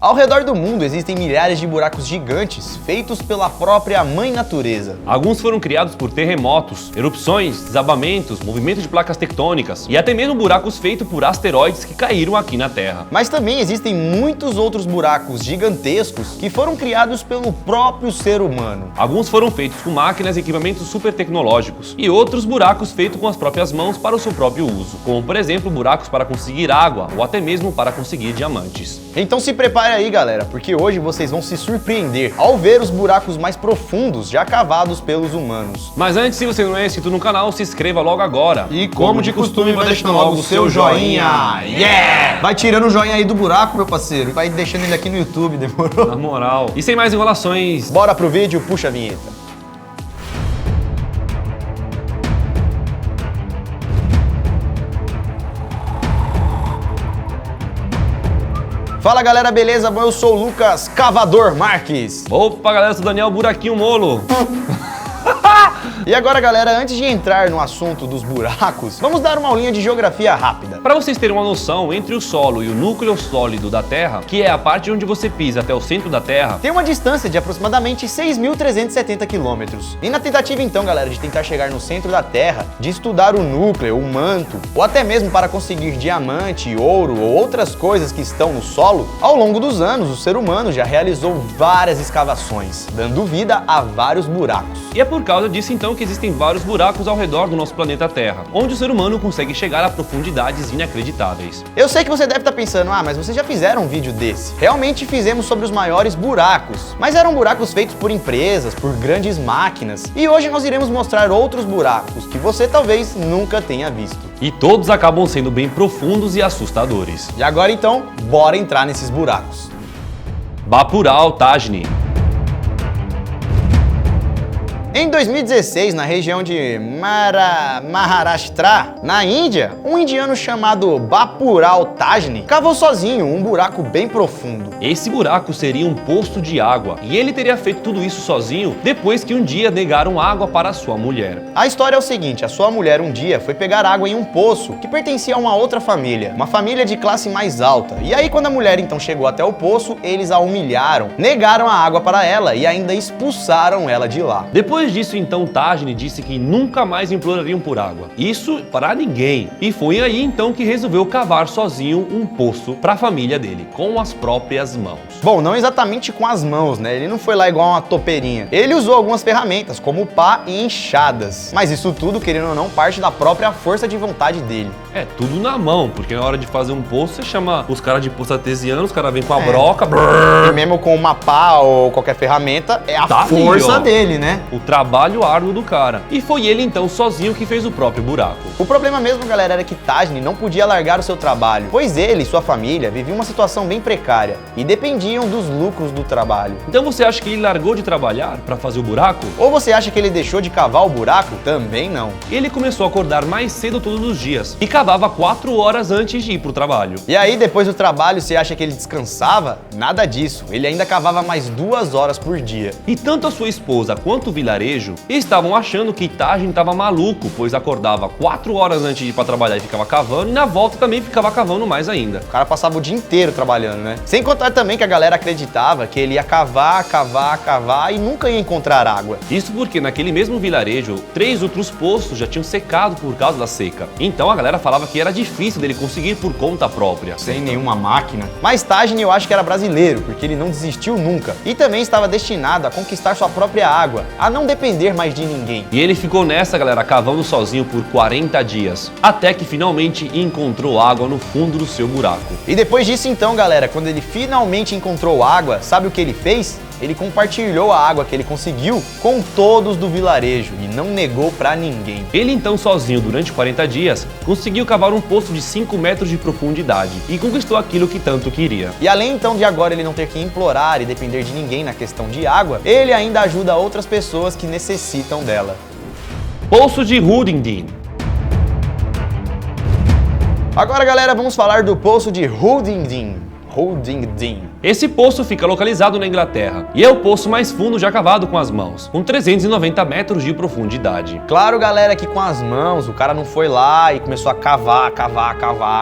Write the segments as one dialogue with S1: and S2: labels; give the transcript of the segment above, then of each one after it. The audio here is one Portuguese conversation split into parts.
S1: Ao redor do mundo existem milhares de buracos gigantes feitos pela própria mãe natureza.
S2: Alguns foram criados por terremotos, erupções, desabamentos, movimento de placas tectônicas e até mesmo buracos feitos por asteroides que caíram aqui na Terra.
S1: Mas também existem muitos outros buracos gigantescos que foram criados pelo próprio ser humano.
S2: Alguns foram feitos com máquinas e equipamentos super tecnológicos e outros buracos feitos com as próprias mãos para o seu próprio uso, como por exemplo buracos para conseguir água ou até mesmo para conseguir diamantes.
S1: Então se prepare aí, galera, porque hoje vocês vão se surpreender ao ver os buracos mais profundos já cavados pelos humanos.
S2: Mas antes, se você não é inscrito no canal, se inscreva logo agora.
S1: E como de costume, vai deixando logo o seu joinha. Yeah! Vai tirando o joinha aí do buraco, meu parceiro, e vai deixando ele aqui no YouTube, demorou?
S2: Na moral. E sem mais enrolações,
S1: Bora pro vídeo, puxa a vinheta. Fala galera, beleza? Bom, eu sou o Lucas Cavador Marques.
S2: Opa galera, eu sou o Daniel Buraquinho Molo.
S1: E agora galera, antes de entrar no assunto dos buracos, vamos dar uma aulinha de geografia rápida.
S2: Para vocês terem uma noção, entre o solo e o núcleo sólido da Terra, que é a parte onde você pisa até o centro da Terra,
S1: tem uma distância de aproximadamente 6.370 quilômetros. E na tentativa então, galera, de tentar chegar no centro da Terra, de estudar o núcleo, o manto, ou até mesmo para conseguir diamante, ouro ou outras coisas que estão no solo, ao longo dos anos o ser humano já realizou várias escavações, dando vida a vários buracos.
S2: E é por causa disso então que existem vários buracos ao redor do nosso planeta Terra, onde o ser humano consegue chegar a profundidades inacreditáveis.
S1: Eu sei que você deve estar pensando, mas vocês já fizeram um vídeo desse. Realmente fizemos sobre os maiores buracos, mas eram buracos feitos por empresas, por grandes máquinas. E hoje nós iremos mostrar outros buracos que você talvez nunca tenha visto.
S2: E todos acabam sendo bem profundos e assustadores.
S1: E agora então, bora entrar nesses buracos.
S2: Bapurao Tajni.
S1: Em 2016, na região de Maharashtra, na Índia, um indiano chamado Bapurao Tajni cavou sozinho um buraco bem profundo.
S2: Esse buraco seria um poço de água, e ele teria feito tudo isso sozinho depois que um dia negaram água para sua mulher.
S1: A história é o seguinte, a sua mulher um dia foi pegar água em um poço que pertencia a uma outra família, uma família de classe mais alta. E aí quando a mulher então chegou até o poço, eles a humilharam, negaram a água para ela e ainda expulsaram ela de lá.
S2: Depois disso, então, Tajni disse que nunca mais implorariam por água. Isso para ninguém. E foi aí, então, que resolveu cavar sozinho um poço para a família dele, com as próprias mãos.
S1: Bom, não exatamente com as mãos, né? Ele não foi lá igual uma topeirinha. Ele usou algumas ferramentas, como pá e enxadas. Mas isso tudo, querendo ou não, parte da própria força de vontade dele.
S2: É, tudo na mão, porque na hora de fazer um poço, você chama os caras de poço artesiano, os caras vêm com a broca. Brrr.
S1: E mesmo com uma pá ou qualquer ferramenta, é a força dele, né?
S2: O trabalho árduo do cara. E foi ele então sozinho que fez o próprio buraco.
S1: O problema mesmo, galera, era que Tajni não podia largar o seu trabalho, pois ele e sua família viviam uma situação bem precária e dependiam dos lucros do trabalho.
S2: Então você acha que ele largou de trabalhar para fazer o buraco?
S1: Ou você acha que ele deixou de cavar o buraco? Também não.
S2: Ele começou a acordar mais cedo todos os dias e cavava 4 horas antes de ir pro trabalho.
S1: E aí depois do trabalho você acha que ele descansava? Nada disso, ele ainda cavava mais 2 horas por dia.
S2: E tanto a sua esposa quanto o vilarejo estavam achando que Tajni estava maluco, pois acordava 4 horas antes de ir para trabalhar e ficava cavando, e na volta também ficava cavando mais ainda.
S1: O cara passava o dia inteiro trabalhando, né? Sem contar também que a galera acreditava que ele ia cavar e nunca ia encontrar água.
S2: Isso porque naquele mesmo vilarejo, 3 outros poços já tinham secado por causa da seca. Então a galera falava que era difícil dele conseguir por conta própria.
S1: Sem nenhuma máquina. Mas Tajni eu acho que era brasileiro, porque ele não desistiu nunca. E também estava destinado a conquistar sua própria água, a não depender mais de ninguém.
S2: E ele ficou nessa, galera, cavando sozinho por 40 dias, até que finalmente encontrou água no fundo do seu buraco.
S1: E depois disso então, galera, quando ele finalmente encontrou água, sabe o que ele fez? Ele compartilhou a água que ele conseguiu com todos do vilarejo e não negou pra ninguém.
S2: Ele então sozinho, durante 40 dias, conseguiu cavar um poço de 5 metros de profundidade e conquistou aquilo que tanto queria.
S1: E além então de agora ele não ter que implorar e depender de ninguém na questão de água, ele ainda ajuda outras pessoas que necessitam dela.
S2: Poço de Hudindin.
S1: Agora, galera, vamos falar do Poço de Hudindin.
S2: Esse poço fica localizado na Inglaterra e é o poço mais fundo já cavado com as mãos, com 390 metros de profundidade.
S1: Claro, galera, que com as mãos o cara não foi lá e começou a cavar,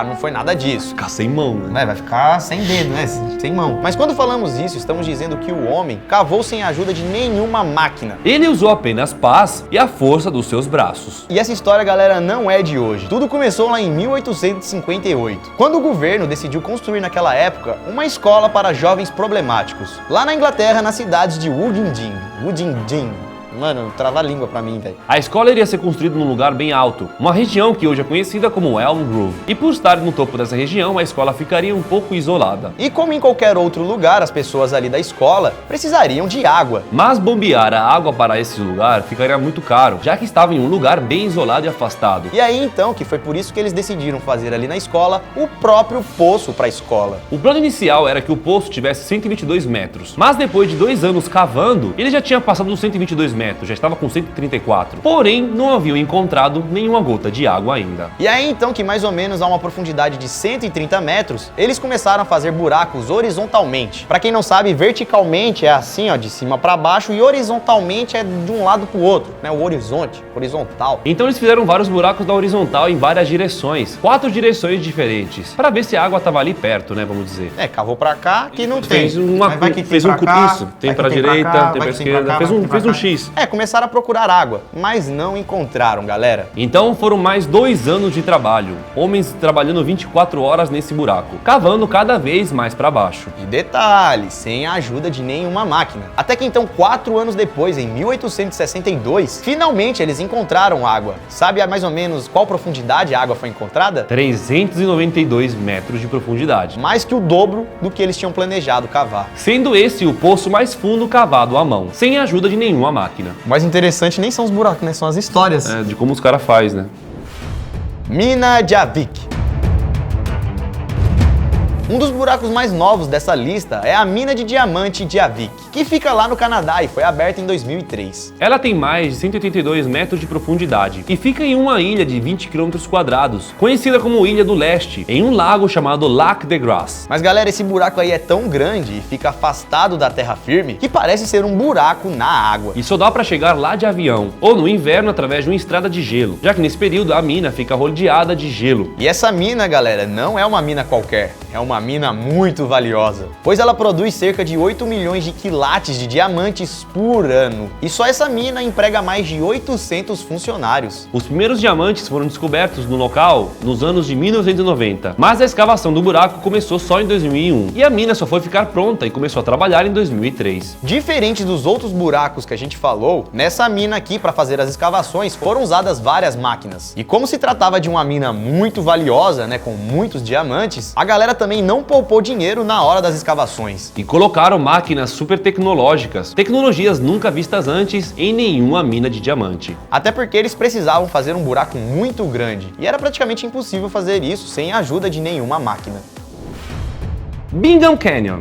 S1: não foi nada disso.
S2: Ficar sem mão, né?
S1: Vai ficar sem dedo, né? Sem mão. Mas quando falamos isso, estamos dizendo que o homem cavou sem a ajuda de nenhuma máquina.
S2: Ele usou apenas paz e a força dos seus braços.
S1: E essa história, galera, não é de hoje. Tudo começou lá em 1858, quando o governo decidiu construir naquela época uma escola para jovens problemáticos, lá na Inglaterra, nas cidades de Woodingdean. Mano, trava a língua pra mim, velho.
S2: A escola iria ser construída num lugar bem alto, uma região que hoje é conhecida como Elm Grove. E por estar no topo dessa região, a escola ficaria um pouco isolada.
S1: E como em qualquer outro lugar, as pessoas ali da escola precisariam de água.
S2: Mas bombear a água para esse lugar ficaria muito caro, já que estava em um lugar bem isolado e afastado.
S1: E aí então, que foi por isso que eles decidiram fazer ali na escola o próprio poço para a escola.
S2: O plano inicial era que o poço tivesse 122 metros, mas depois de 2 anos cavando, ele já tinha passado dos 122 metros, já estava com 134. Porém, não haviam encontrado nenhuma gota de água ainda.
S1: E aí então, que mais ou menos a uma profundidade de 130 metros, eles começaram a fazer buracos horizontalmente. Para quem não sabe, verticalmente é assim, ó, de cima para baixo, e horizontalmente é de um lado para o outro, né? O horizonte, horizontal.
S2: Então eles fizeram vários buracos na horizontal em várias direções, 4 direções diferentes, para ver se a água estava ali perto, né, vamos dizer.
S1: Cavou para cá, que não tem.
S2: Fez um curso, tem para direita, tem para esquerda, fez um X.
S1: Começaram a procurar água, mas não encontraram, galera.
S2: Então foram mais 2 anos de trabalho, homens trabalhando 24 horas nesse buraco, cavando cada vez mais para baixo.
S1: E detalhe, sem a ajuda de nenhuma máquina. Até que então, 4 anos depois, em 1862, finalmente eles encontraram água. Sabe mais ou menos qual profundidade a água foi encontrada?
S2: 392 metros de profundidade.
S1: Mais que o dobro do que eles tinham planejado cavar.
S2: Sendo esse o poço mais fundo cavado à mão, sem a ajuda de nenhuma máquina.
S1: O mais interessante nem são os buracos, né? São as histórias.
S2: De como os caras fazem, né?
S1: Mina de Avik. Um dos buracos mais novos dessa lista é a mina de diamante de Avik, que fica lá no Canadá e foi aberta em 2003.
S2: Ela tem mais de 182 metros de profundidade e fica em uma ilha de 20 km², conhecida como Ilha do Leste, em um lago chamado Lac de Grasse.
S1: Mas galera, esse buraco aí é tão grande e fica afastado da terra firme que parece ser um buraco na água.
S2: E só dá para chegar lá de avião, ou no inverno através de uma estrada de gelo, já que nesse período a mina fica rodeada de gelo.
S1: E essa mina, galera, não é uma mina qualquer, é uma mina muito valiosa, pois ela produz cerca de 8 milhões de quilates de diamantes por ano. E só essa mina emprega mais de 800 funcionários.
S2: Os primeiros diamantes foram descobertos no local nos anos de 1990, mas a escavação do buraco começou só em 2001 e a mina só foi ficar pronta e começou a trabalhar em 2003.
S1: Diferente dos outros buracos que a gente falou, nessa mina aqui, para fazer as escavações, foram usadas várias máquinas. E como se tratava de uma mina muito valiosa, né, com muitos diamantes, a galera também não poupou dinheiro na hora das escavações.
S2: E colocaram máquinas super tecnológicas, tecnologias nunca vistas antes em nenhuma mina de diamante.
S1: Até porque eles precisavam fazer um buraco muito grande, e era praticamente impossível fazer isso sem a ajuda de nenhuma máquina.
S2: Bingham Canyon.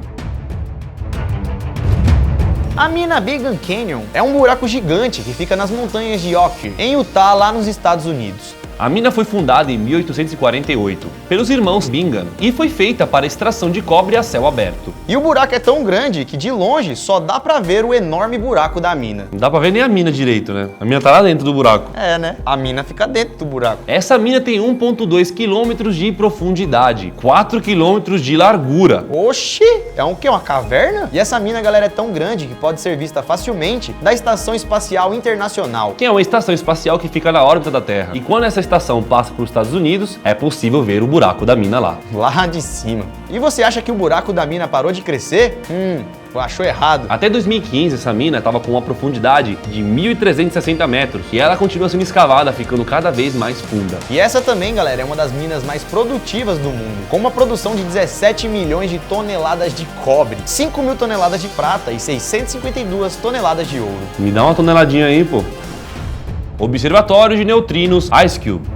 S1: A mina Bingham Canyon é um buraco gigante que fica nas montanhas de Oquirrh, em Utah, lá nos Estados Unidos.
S2: A mina foi fundada em 1848 pelos irmãos Bingham e foi feita para extração de cobre a céu aberto.
S1: E o buraco é tão grande que de longe só dá pra ver o enorme buraco da mina.
S2: Não dá pra ver nem a mina direito, né? A mina tá lá dentro do buraco.
S1: É, né? A mina fica dentro do buraco.
S2: Essa mina tem 1,2 km de profundidade, 4 km de largura.
S1: Oxi! É um quê? Uma caverna? E essa mina, galera, é tão grande que pode ser vista facilmente da Estação Espacial Internacional,
S2: que é uma estação espacial que fica na órbita da Terra. E quando essa estação passa para os Estados Unidos, é possível ver o buraco da mina lá.
S1: Lá de cima. E você acha que o buraco da mina parou de crescer? Achou errado.
S2: Até 2015, essa mina estava com uma profundidade de 1.360 metros e ela continua sendo escavada, ficando cada vez mais funda.
S1: E essa também, galera, é uma das minas mais produtivas do mundo, com uma produção de 17 milhões de toneladas de cobre, 5 mil toneladas de prata e 652 toneladas de ouro.
S2: Me dá uma toneladinha aí, pô. Observatório de Neutrinos IceCube.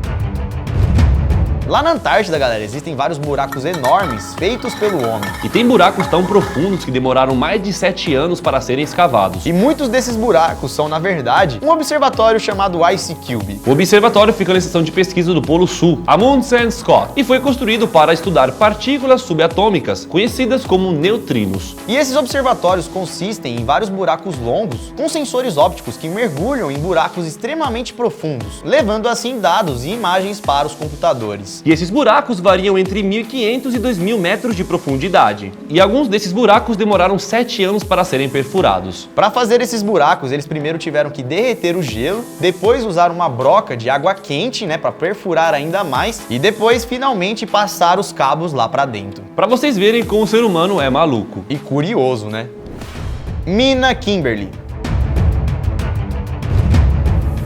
S1: Lá na Antártida, galera, existem vários buracos enormes feitos pelo homem.
S2: E tem buracos tão profundos que demoraram mais de 7 anos para serem escavados.
S1: E muitos desses buracos são, na verdade, um observatório chamado Ice Cube.
S2: O observatório fica na estação de pesquisa do Polo Sul, Amundsen Scott, e foi construído para estudar partículas subatômicas, conhecidas como neutrinos.
S1: E esses observatórios consistem em vários buracos longos com sensores ópticos que mergulham em buracos extremamente profundos, levando assim dados e imagens para os computadores.
S2: E esses buracos variam entre 1.500 e 2.000 metros de profundidade. E alguns desses buracos demoraram 7 anos para serem perfurados.
S1: Para fazer esses buracos, eles primeiro tiveram que derreter o gelo, depois usar uma broca de água quente, para perfurar ainda mais, e depois finalmente passar os cabos lá para dentro.
S2: Para vocês verem como o ser humano é maluco.
S1: E curioso, né? Mina Kimberley.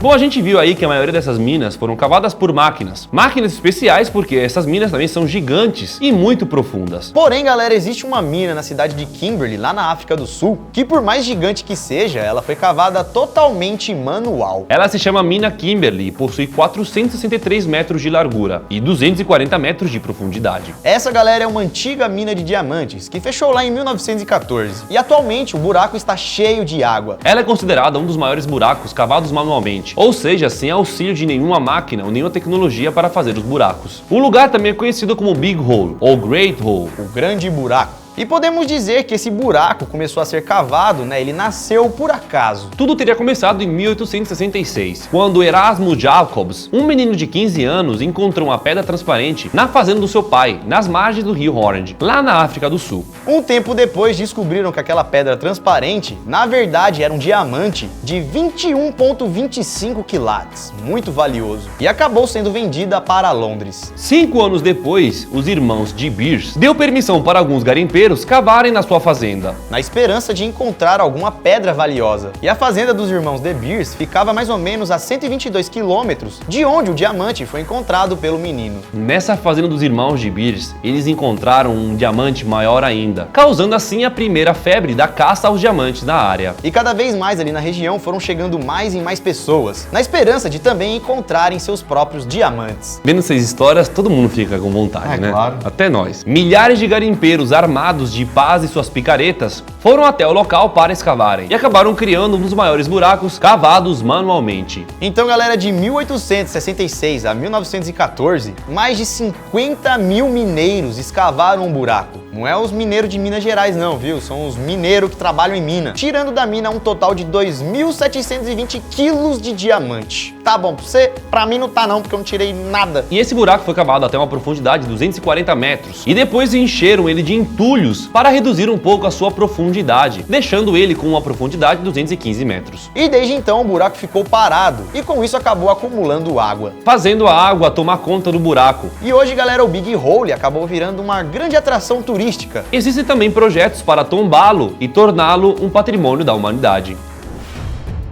S2: Bom, a gente viu aí que a maioria dessas minas foram cavadas por máquinas. Máquinas especiais porque essas minas também são gigantes e muito profundas.
S1: Porém, galera, existe uma mina na cidade de Kimberley, lá na África do Sul, que por mais gigante que seja, ela foi cavada totalmente manual.
S2: Ela se chama Mina Kimberley e possui 463 metros de largura e 240 metros de profundidade.
S1: Essa, galera, é uma antiga mina de diamantes que fechou lá em 1914 e atualmente o buraco está cheio de água.
S2: Ela é considerada um dos maiores buracos cavados manualmente. Ou seja, sem auxílio de nenhuma máquina ou nenhuma tecnologia para fazer os buracos. O lugar também é conhecido como Big Hole ou Great Hole,
S1: o grande buraco. E podemos dizer que esse buraco começou a ser cavado, ele nasceu por acaso.
S2: Tudo teria começado em 1866, quando Erasmo Jacobs, um menino de 15 anos, encontrou uma pedra transparente na fazenda do seu pai, nas margens do rio Orange, lá na África do Sul.
S1: Um tempo depois descobriram que aquela pedra transparente, na verdade, era um diamante de 21,25 quilates, muito valioso, e acabou sendo vendida para Londres.
S2: 5 anos depois, os irmãos de Beers deu permissão para alguns garimpeiros cavarem na sua fazenda,
S1: na esperança de encontrar alguma pedra valiosa. E a fazenda dos irmãos De Beers ficava mais ou menos a 122 quilômetros de onde o diamante foi encontrado pelo menino.
S2: Nessa fazenda dos irmãos De Beers, eles encontraram um diamante maior ainda, causando assim a primeira febre da caça aos diamantes na área.
S1: E cada vez mais ali na região foram chegando mais e mais pessoas, na esperança de também encontrarem seus próprios diamantes.
S2: Vendo essas histórias, todo mundo fica com vontade, né?
S1: Claro.
S2: Até nós. Milhares de garimpeiros armados de pás e suas picaretas foram até o local para escavarem e acabaram criando um dos maiores buracos cavados manualmente.
S1: Então, galera, de 1866 a 1914, mais de 50 mil mineiros escavaram um buraco. Não é os mineiros de Minas Gerais não, viu? São os mineiros que trabalham em mina, tirando da mina um total de 2.720 quilos de diamante. Tá bom pra você? Pra mim não tá não, porque eu não tirei nada.
S2: E esse buraco foi cavado até uma profundidade de 240 metros e depois encheram ele de entulhos para reduzir um pouco a sua profundidade, deixando ele com uma profundidade de 215 metros.
S1: E desde então o buraco ficou parado e com isso acabou acumulando água,
S2: fazendo a água tomar conta do buraco.
S1: E hoje, galera, o Big Hole acabou virando uma grande atração turística.
S2: Existem também projetos para tombá-lo e torná-lo um patrimônio da humanidade.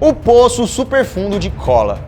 S1: O Poço Superfundo de Kola.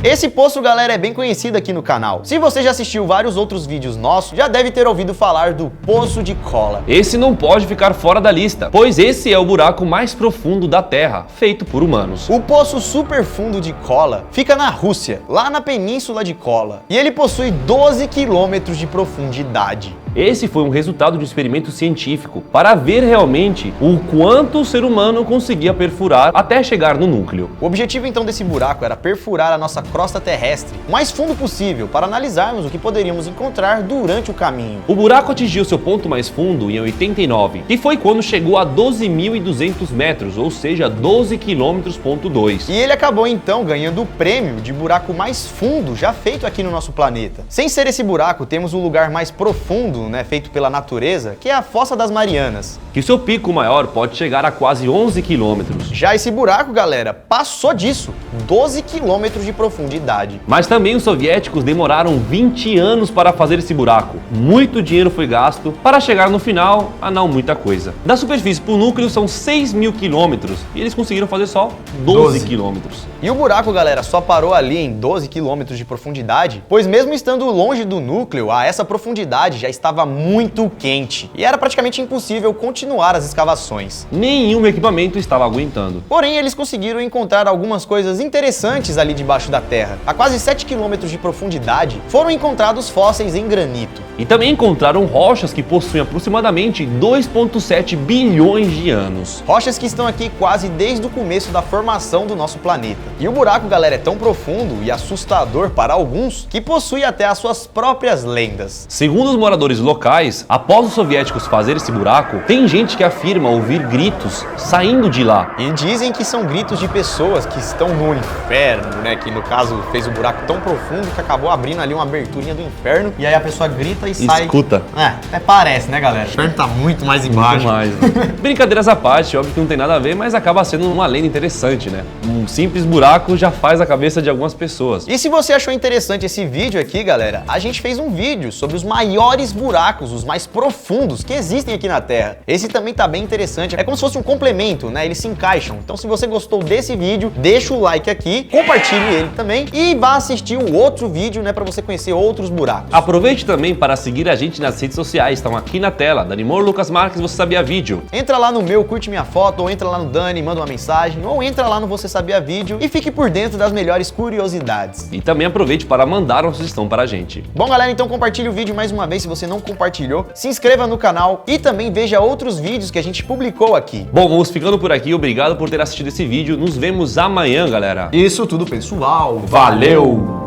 S1: Esse poço, galera, é bem conhecido aqui no canal. Se você já assistiu vários outros vídeos nossos, já deve ter ouvido falar do Poço de Kola.
S2: Esse não pode ficar fora da lista, pois esse é o buraco mais profundo da Terra, feito por humanos.
S1: O Poço Superfundo de Kola fica na Rússia, lá na península de Kola, e ele possui 12 quilômetros de profundidade.
S2: Esse foi um resultado de um experimento científico para ver realmente o quanto o ser humano conseguia perfurar até chegar no núcleo.
S1: O objetivo então desse buraco era perfurar a nossa crosta terrestre o mais fundo possível para analisarmos o que poderíamos encontrar durante o caminho.
S2: O buraco atingiu seu ponto mais fundo em 89, que foi quando chegou a 12.200 metros, ou seja, 12 km,2.
S1: E ele acabou então ganhando o prêmio de buraco mais fundo já feito aqui no nosso planeta. Sem ser esse buraco, temos o lugar mais profundo, feito pela natureza, que é a Fossa das Marianas,
S2: que seu pico maior pode chegar a quase 11 quilômetros.
S1: Já esse buraco, galera, passou disso, 12 quilômetros de profundidade.
S2: Mas também os soviéticos demoraram 20 anos para fazer esse buraco. Muito dinheiro foi gasto para chegar no final a não muita coisa. Da superfície para o núcleo são 6.000 quilômetros e eles conseguiram fazer só 12 quilômetros.
S1: E o buraco, galera, só parou ali em 12 quilômetros de profundidade, pois mesmo estando longe do núcleo, a essa profundidade já está estava muito quente e era praticamente impossível continuar as escavações.
S2: Nenhum equipamento estava aguentando.
S1: Porém, eles conseguiram encontrar algumas coisas interessantes ali debaixo da terra. A quase 7 km de profundidade foram encontrados fósseis em granito.
S2: E também encontraram rochas que possuem aproximadamente 2,7 bilhões de anos.
S1: Rochas que estão aqui quase desde o começo da formação do nosso planeta. E o buraco, galera, é tão profundo e assustador para alguns que possui até as suas próprias lendas.
S2: Segundo os moradores locais, após os soviéticos fazerem esse buraco, tem gente que afirma ouvir gritos saindo de lá.
S1: E dizem que são gritos de pessoas que estão no inferno, né? Que no caso fez o buraco tão profundo que acabou abrindo ali uma aberturinha do inferno. E aí a pessoa grita e sai.
S2: Escuta.
S1: Até parece, né, galera? O inferno tá muito mais embaixo.
S2: Muito mais, né? Brincadeiras à parte, óbvio que não tem nada a ver, mas acaba sendo uma lenda interessante, né? Um simples buraco já faz a cabeça de algumas pessoas.
S1: E se você achou interessante esse vídeo aqui, galera, a gente fez um vídeo sobre os maiores buracos, os mais profundos que existem aqui na Terra. Esse também tá bem interessante, é como se fosse um complemento, né? Eles se encaixam. Então se você gostou desse vídeo, deixa o like aqui, compartilhe ele também e vá assistir o outro vídeo, né, para você conhecer outros buracos.
S2: Aproveite também para seguir a gente nas redes sociais, estão aqui na tela. Danimor Lucas Marques, Você Sabia Vídeo.
S1: Entra lá no meu, curte minha foto, ou entra lá no Dani, manda uma mensagem, ou entra lá no Você Sabia Vídeo e fique por dentro das melhores curiosidades.
S2: E também aproveite para mandar uma sugestão para a gente.
S1: Bom, galera, então compartilhe o vídeo mais uma vez se você não compartilhou, se inscreva no canal e também veja outros vídeos que a gente publicou aqui.
S2: Bom, vamos ficando por aqui, obrigado por ter assistido esse vídeo, nos vemos amanhã, galera.
S1: Isso tudo, pessoal.
S2: Valeu!